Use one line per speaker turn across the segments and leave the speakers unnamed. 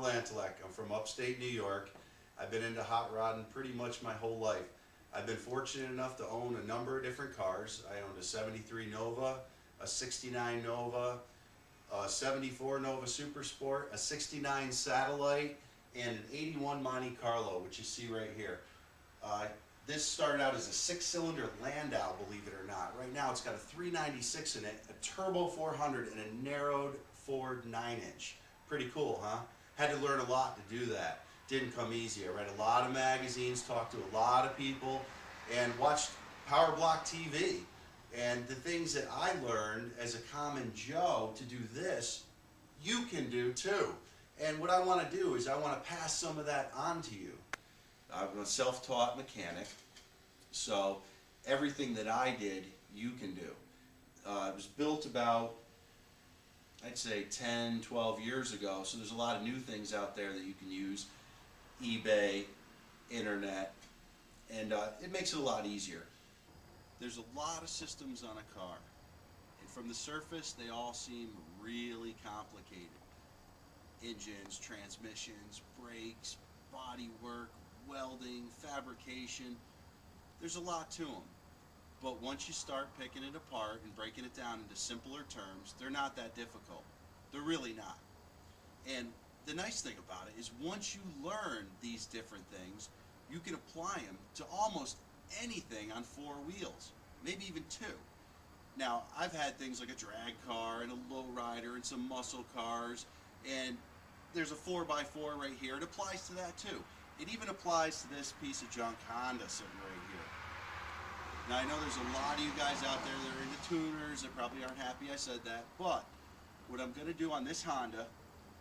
Lantelek. I'm from upstate New York. I've been into hot rodding pretty much my whole life. I've been fortunate enough to own a number of different cars. I owned a 73 Nova, a 69 Nova, a 74 Nova Super Sport, a 69 Satellite, and an 81 Monte Carlo, which you see right here. This started out as a 6-cylinder Landau, believe it or not. Right now it's got a 396 in it, a turbo 400, and a narrowed Ford 9-inch. Pretty cool, huh? Had to learn a lot to do that. Didn't come easy. I read a lot of magazines, talked to a lot of people, and watched Powerblock TV. And the things that I learned as a common Joe to do this, you can do too. And what I want to do is I want to pass some of that on to you. I'm a self-taught mechanic, so everything that I did, you can do. It was built about, I'd say 10, 12 years ago, so there's a lot of new things out there that you can use. eBay, internet, and it makes it a lot easier. There's a lot of systems on a car, and from the surface they all seem really complicated. Engines, transmissions, brakes, body work, welding, fabrication. There's a lot to them, but once you start picking it apart and breaking it down into simpler terms, they're not that difficult. They're really not. And the nice thing about it is once you learn these different things, you can apply them to almost anything on 4 wheels, maybe even 2. Now, I've had things like a drag car and a lowrider and some muscle cars, and there's a 4x4 right here. It applies to that too. It even applies to this piece of junk Honda sitting right here. Now, I know there's a lot of you guys out there that are into tuners that probably aren't happy I said that, but what I'm going to do on this Honda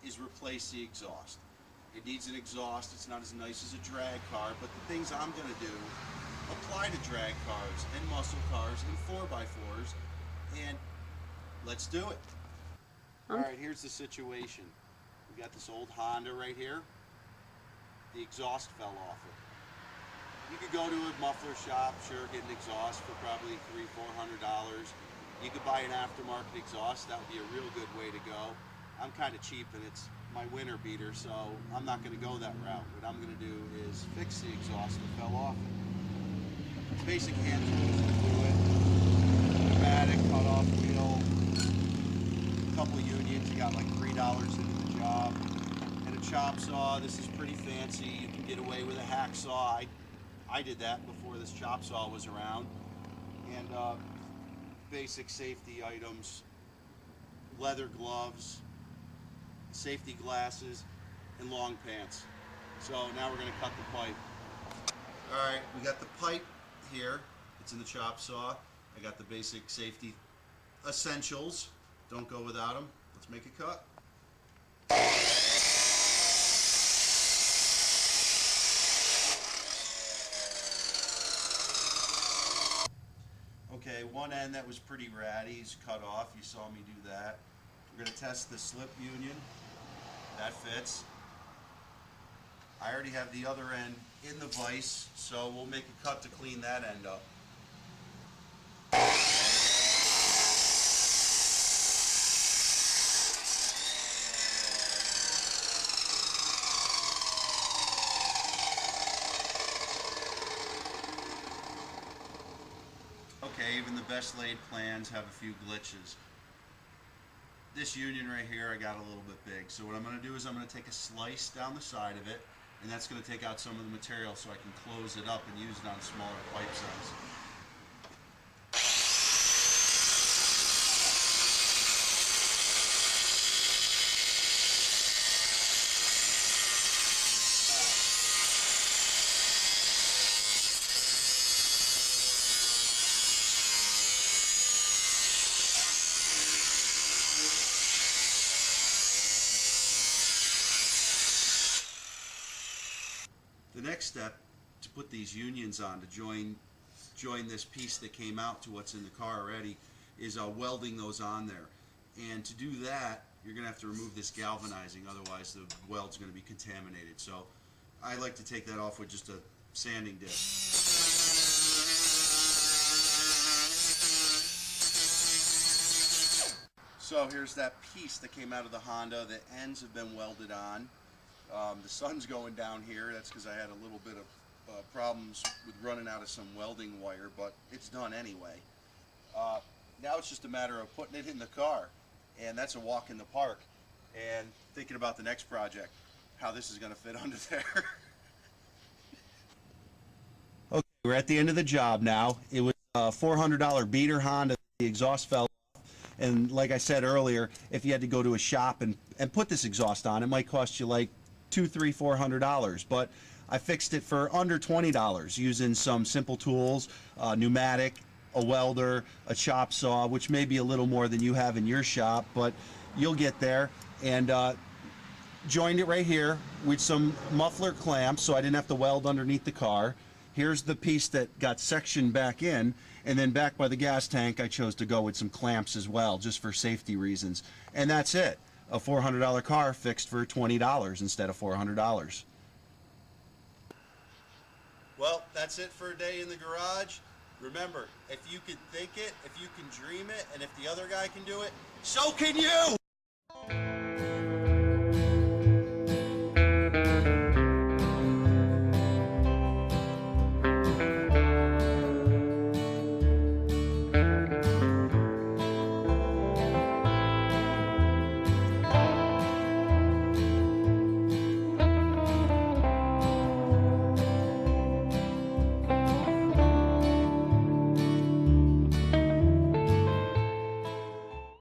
is replace the exhaust. It needs an exhaust. It's not as nice as a drag car, but the things I'm going to do apply to drag cars and muscle cars and 4x4s, and let's do it. Alright, here's the situation. We got this old Honda right here. The exhaust fell off it. You could go to a muffler shop, sure, get an exhaust for probably $300–400. You could buy an aftermarket exhaust. That would be a real good way to go. I'm kind of cheap and it's my winter beater, so I'm not going to go that route. What I'm going to do is fix the exhaust that fell off it. Basic hand tools to do it. Pneumatic, cut off wheel, a couple of unions. You got like $3 into the job. And a chop saw. This is pretty fancy. You can get away with a hacksaw. I did that before this chop saw was around. And basic safety items, leather gloves, safety glasses, and long pants. So now we're going to cut the pipe. Alright, we got the pipe here. It's in the chop saw. I got the basic safety essentials. Don't go without them. Let's make a cut. Okay, one end that was pretty ratty is cut off. You saw me do that. We're going to test the slip union. That fits. I already have the other end in the vise, so we'll make a cut to clean that end up. Okay, even the best laid plans have a few glitches. This union right here I got a little bit big, so what I'm going to do is I'm going to take a slice down the side of it, and that's going to take out some of the material so I can close it up and use it on smaller pipe size. The next step to put these unions on to join this piece that came out to what's in the car already is welding those on there. And to do that, you're going to have to remove this galvanizing, otherwise the weld's going to be contaminated. So I like to take that off with just a sanding disc. So here's that piece that came out of the Honda. The ends have been welded on. The sun's going down here. That's because I had a little bit of problems with running out of some welding wire, but it's done anyway. Now it's just a matter of putting it in the car, and that's a walk in the park. And thinking about the next project, how this is going to fit under there. Okay, we're at the end of the job now. It was a $400 beater Honda. The exhaust fell off, and like I said earlier, if you had to go to a shop and put this exhaust on, it might cost you like $400, but I fixed it for under $20 using some simple tools, pneumatic, a welder, a chop saw, which may be a little more than you have in your shop, but you'll get there. And joined it right here with some muffler clamps so I didn't have to weld underneath the car. Here's the piece that got sectioned back in, and then back by the gas tank I chose to go with some clamps as well, just for safety reasons. And that's it. A $400 car fixed for $20 instead of $400. Well, that's it for a day in the garage. Remember, if you can think it, if you can dream it, and if the other guy can do it, so can you!